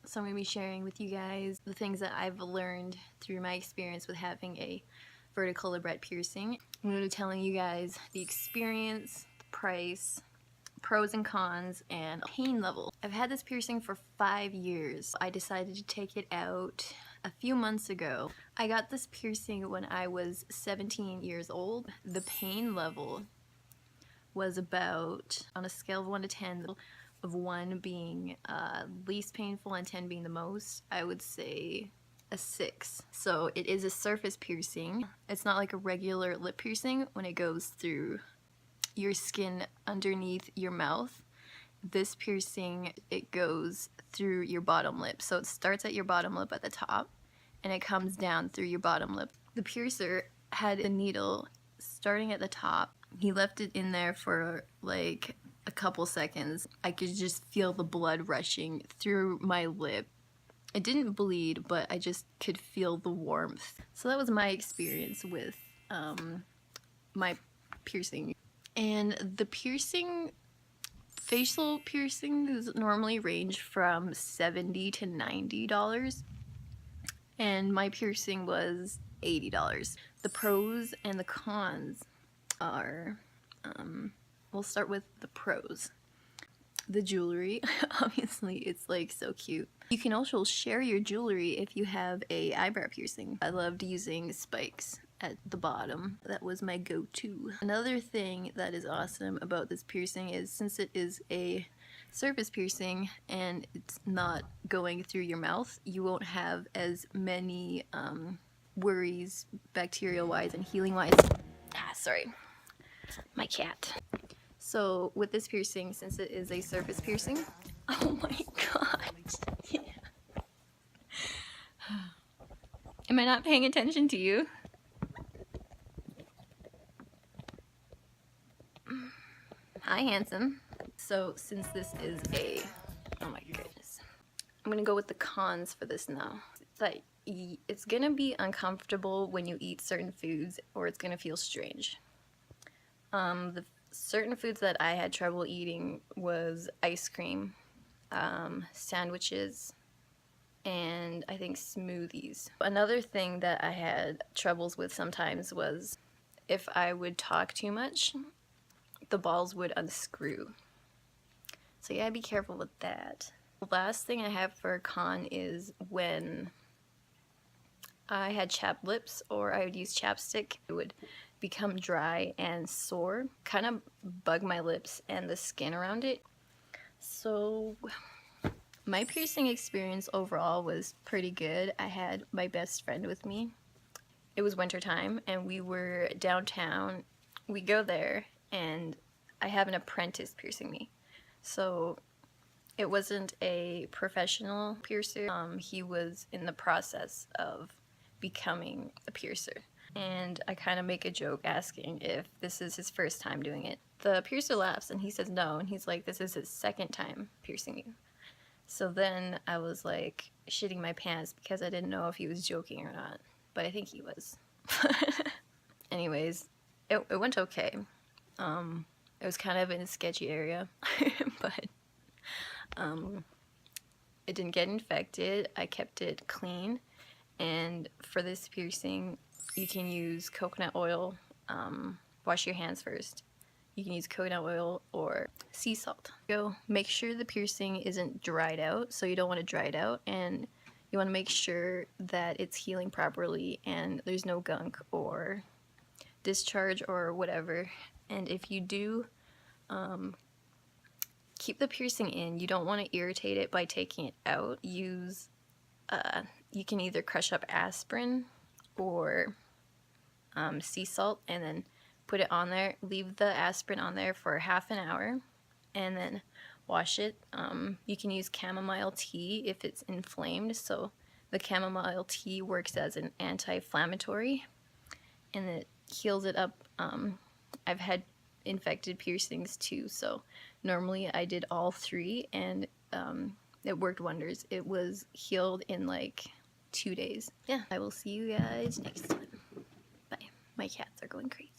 So I'm going to be sharing with you guys the things that I've learned through my experience with having a vertical labret piercing. I'm going to be telling you guys the experience, the price, pros and cons, and pain level. I've had this piercing for 5 years. I decided to take it out a few months ago. I got this piercing when I was 17 years old. The pain level was about, on a scale of 1 to 10, of 1 being least painful and 10 being the most, I would say a 6. So it is a surface piercing. It's not like a regular lip piercing when it goes through your skin underneath your mouth. This piercing, it goes through your bottom lip. So it starts at your bottom lip at the top and it comes down through your bottom lip. The piercer had a needle starting at the top. He left it in there for like a couple seconds. I could just feel the blood rushing through my lip. It didn't bleed, but I just could feel the warmth. So that was my experience with my piercing. And the piercing, facial piercings normally range from $70 to $90. And my piercing was $80. The pros and the cons are, we'll start with the pros. The jewelry, obviously it's like so cute. You can also share your jewelry if you have a eyebrow piercing. I loved using spikes at the bottom. That was my go-to. Another thing that is awesome about this piercing is since it is a surface piercing and it's not going through your mouth, you won't have as many worries bacterial-wise and healing-wise. Sorry, my cat. So with this piercing, since it is a surface piercing, oh my god. Yeah. Am I not paying attention to you? Hi, handsome. So since this is a, oh my goodness. I'm gonna go with the cons for this now. Like, it's gonna be uncomfortable when you eat certain foods, or it's gonna feel strange. The certain foods that I had trouble eating was ice cream, sandwiches, and I think smoothies. Another thing that I had troubles with sometimes was if I would talk too much, the balls would unscrew. So yeah, be careful with that. The last thing I have for a con is when I had chapped lips or I would use chapstick, it would become dry and sore, kind of bug my lips and the skin around it. So my piercing experience overall was pretty good. I had my best friend with me. It was wintertime and we were downtown. We go there and I have an apprentice piercing me. So it wasn't a professional piercer. He was in the process of becoming a piercer. And I kind of make a joke asking if this is his first time doing it. The piercer laughs and he says no, and he's like, this is his second time piercing you. So then I was like shitting my pants because I didn't know if he was joking or not, but I think he was. Anyways, it went okay. It was kind of in a sketchy area, but it didn't get infected. I kept it clean, and for this piercing, you can use coconut oil. Wash your hands first. You can use coconut oil or sea salt. Go make sure the piercing isn't dried out, so you don't want to dry it out, and you want to make sure that it's healing properly and there's no gunk or discharge or whatever. And if you do keep the piercing in, you don't want to irritate it by taking it out. Use you can either crush up aspirin or sea salt and then put it on there. Leave the aspirin on there for half an hour and then wash it. You can use chamomile tea if it's inflamed. So the chamomile tea works as an anti-inflammatory and it heals it up. I've had infected piercings too, so normally I did all 3 and it worked wonders. It was healed in like 2 days. Yeah, I will see you guys next time. Bye. My cats are going crazy.